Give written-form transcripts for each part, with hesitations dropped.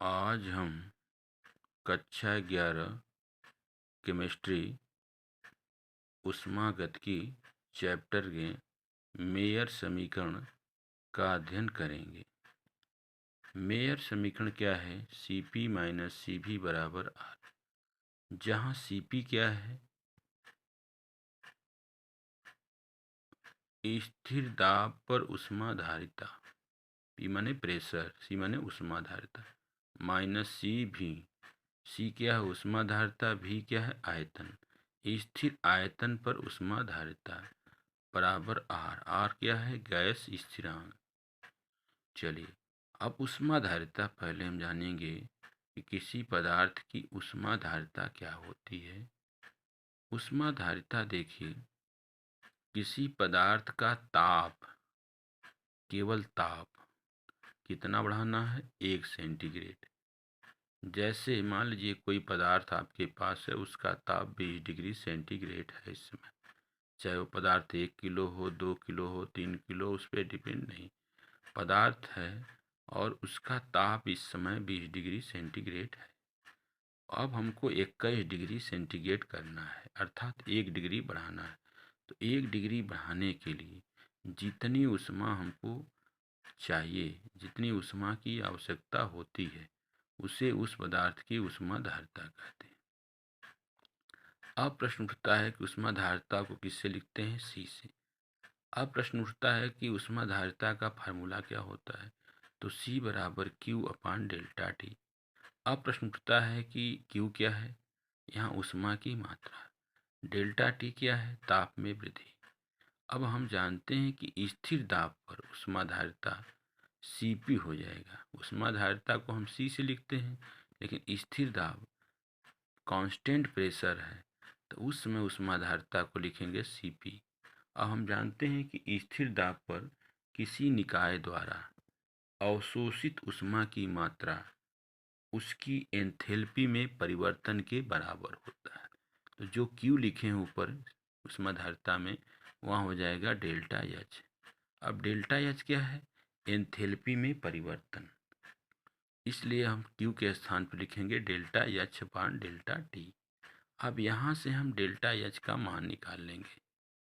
आज हम कक्षा 11 केमिस्ट्री ऊष्मागतिकी चैप्टर के मेयर समीकरण का अध्ययन करेंगे। मेयर समीकरण क्या है? Cp माइनस Cv बराबर R, जहाँ Cp क्या है? स्थिर दाब पर ऊष्माधारिता, P माने प्रेशर, C माने ऊष्माधारिता, माइनस Cv, C क्या है? ऊष्माधारिता, V क्या है? आयतन। स्थिर आयतन पर ऊष्माधारिता बराबर R। R क्या है? गैस स्थिरांक। चलिए, अब ऊष्माधारिता पहले हम जानेंगे कि किसी पदार्थ की ऊष्माधारिता क्या होती है। ऊष्माधारिता देखिए, किसी पदार्थ का ताप, केवल ताप कितना बढ़ाना है? 1 सेंटीग्रेड। जैसे मान लीजिए कोई पदार्थ आपके पास है, उसका ताप 20 डिग्री सेंटीग्रेड है इस समय। चाहे वो पदार्थ 1 किलो हो, 2 किलो हो, 3 किलो, उस पर डिपेंड नहीं, पदार्थ है और उसका ताप इस समय 20 डिग्री सेंटीग्रेड है। अब हमको 21 डिग्री सेंटीग्रेड करना है, अर्थात 1 डिग्री बढ़ाना है। तो 1 डिग्री बढ़ाने के लिए जितनी ऊष्मा हमको चाहिए, जितनी ऊष्मा की आवश्यकता होती है, उसे उस पदार्थ की ऊष्माधारिता कहते हैं। अब प्रश्न उठता है कि ऊष्माधारिता को किससे लिखते हैं? C से। अब प्रश्न उठता है कि ऊष्माधारिता का फार्मूला क्या होता है? तो C बराबर Q अपान डेल्टा T। अब प्रश्न उठता है कि Q क्या है? यहाँ ऊष्मा की मात्रा। डेल्टा T क्या है? ताप में वृद्धि। अब हम जानते हैं कि स्थिर दाब पर ऊष्माधारिता Cp हो जाएगा। ऊष्माधारिता को हम C से लिखते हैं, लेकिन स्थिर दाब कांस्टेंट प्रेशर है, तो उस समय ऊष्माधारिता को लिखेंगे Cp। अब हम जानते हैं कि स्थिर दाब पर किसी निकाय द्वारा अवशोषित ऊष्मा की मात्रा उसकी एंथैल्पी में परिवर्तन के बराबर होता है। तो जो Q लिखे हैं ऊपर ऊष्माधारिता में, वहाँ हो जाएगा डेल्टा H। अब डेल्टा H क्या है? एंथैल्पी में परिवर्तन, इसलिए हम Q के स्थान पर लिखेंगे डेल्टा H अपान डेल्टा T। अब यहाँ से हम डेल्टा H का मान निकाल लेंगे।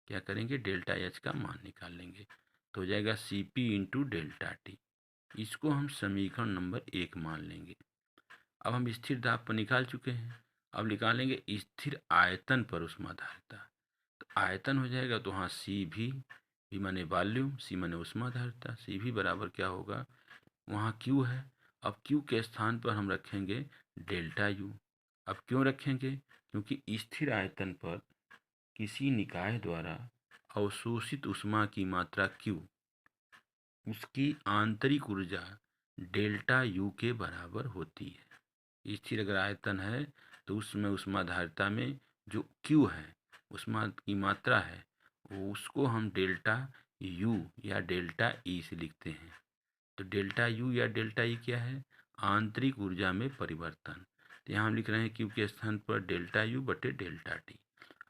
क्या करेंगे? डेल्टा H का मान निकाल लेंगे, तो हो जाएगा Cp इंटू डेल्टा T। इसको हम समीकरण नंबर 1 मान लेंगे। अब हम स्थिर दाब पर निकाल चुके हैं, अब निकालेंगे स्थिर आयतन पर ऊष्माधारिता। तो आयतन हो जाएगा, तो हाँ Cv, V माने वॉल्यूम, C माने ऊष्माधारिता, Cv बराबर क्या होगा? वहाँ Q है, अब Q के स्थान पर हम रखेंगे डेल्टा U। अब क्यों रखेंगे? क्योंकि स्थिर आयतन पर किसी निकाय द्वारा अवशोषित ऊष्मा की मात्रा Q, उसकी आंतरिक ऊर्जा डेल्टा U के बराबर होती है। स्थिर अगर आयतन है तो उसमें ऊष्माधारिता में जो Q है, ऊष्मा की मात्रा है, वो उसको हम डेल्टा U या डेल्टा E से लिखते हैं। तो डेल्टा U या डेल्टा E क्या है? आंतरिक ऊर्जा में परिवर्तन। तो यहाँ हम लिख रहे हैं Q के स्थान पर डेल्टा U बटे डेल्टा T।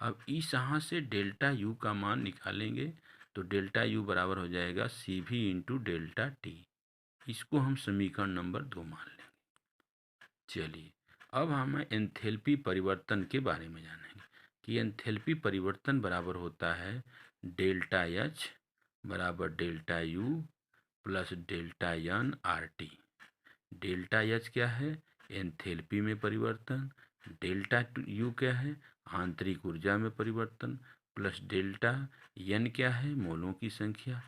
अब इस यहाँ से डेल्टा U का मान निकालेंगे, तो डेल्टा U बराबर हो जाएगा Cv इंटू डेल्टा T। इसको हम समीकरण नंबर 2 मान लेंगे। चलिए, अब हम एंथैल्पी परिवर्तन के बारे में जानेंगे कि एंथैल्पी परिवर्तन बराबर होता है डेल्टा H बराबर delta U plus delta N RT। Delta H क्या है? एंथैल्पी में परिवर्तन। डेल्टा U क्या है? आंतरिक ऊर्जा में परिवर्तन। प्लस डेल्टा N क्या है? मोलों की संख्या।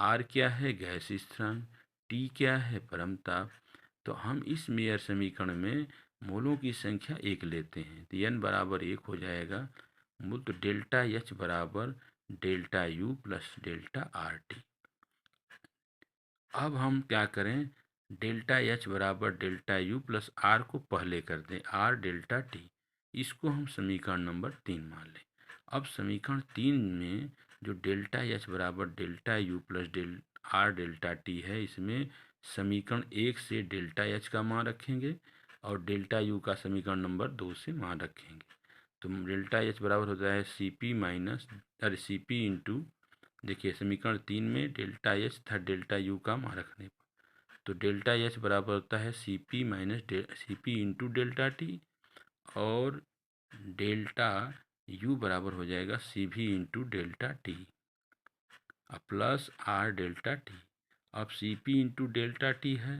R क्या है? गैस स्थिरांक। T क्या है? परमताप। तो हम इस मेयर समीकरण में मोलों की संख्या 1 लेते हैं, तो N बराबर 1 हो जाएगा। तो डेल्टा H बराबर delta U plus delta RT। अब हम क्या करें? डेल्टा H बराबर डेल्टा U प्लस R को पहले कर दें, R डेल्टा T। इसको हम समीकरण नंबर 3 मान लें। अब समीकरण 3 में जो डेल्टा H बराबर delta U plus R delta T है, इसमें समीकरण 1 से डेल्टा H का मान रखेंगे और डेल्टा U का समीकरण नंबर 2 से मान रखेंगे। तो डेल्टा H बराबर होता है Cp इंटू, देखिए समीकरण 3 में डेल्टा H था डेल्टा U का मान रखने पर, तो डेल्टा एच बराबर होता है C P minus C P into delta T, और डेल्टा यू बराबर हो जाएगा C V into delta T plus R delta T. अब C P into delta T है,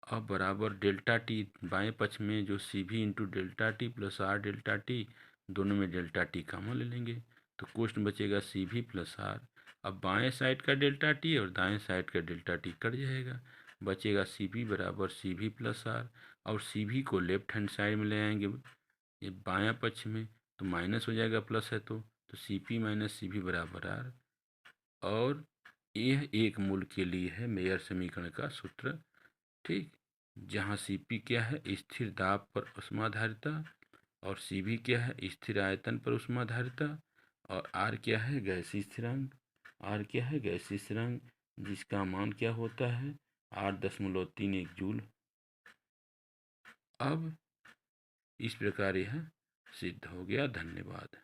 अब बराबर डेल्टा टी बाएं पक्ष में जो सी V into delta T plus R delta T, दोनों में डेल्टा टी कॉमन ले लेंगे तो कोष्ट बचेगा सी भी प्लस आर। अब बाएं साइड का डेल्टा टी और दाएं साइड का डेल्टा टी कट जाएगा, बचेगा सी भी बराबर सी भी प्लस आर। और सी भी को लेफ्ट हैंड साइड में ले आएंगे ये बायां पक्ष में, तो माइनस हो जाएगा, प्लस है तो सी पी माइनस सी भी बराबर आर। और यह एक मूल के लिए है मेयर समीकरण का सूत्र, ठीक, जहाँ सी पी क्या है स्थिर दाब पर ऊष्माधारिता, और सी भी क्या है स्थिर आयतन पर ऊष्माधारिता, और आर क्या है गैसीय स्थिरांक, आर क्या है गैसीय स्थिरांक जिसका मान क्या होता है 8.31 जूल। अब इस प्रकार यह सिद्ध हो गया। धन्यवाद।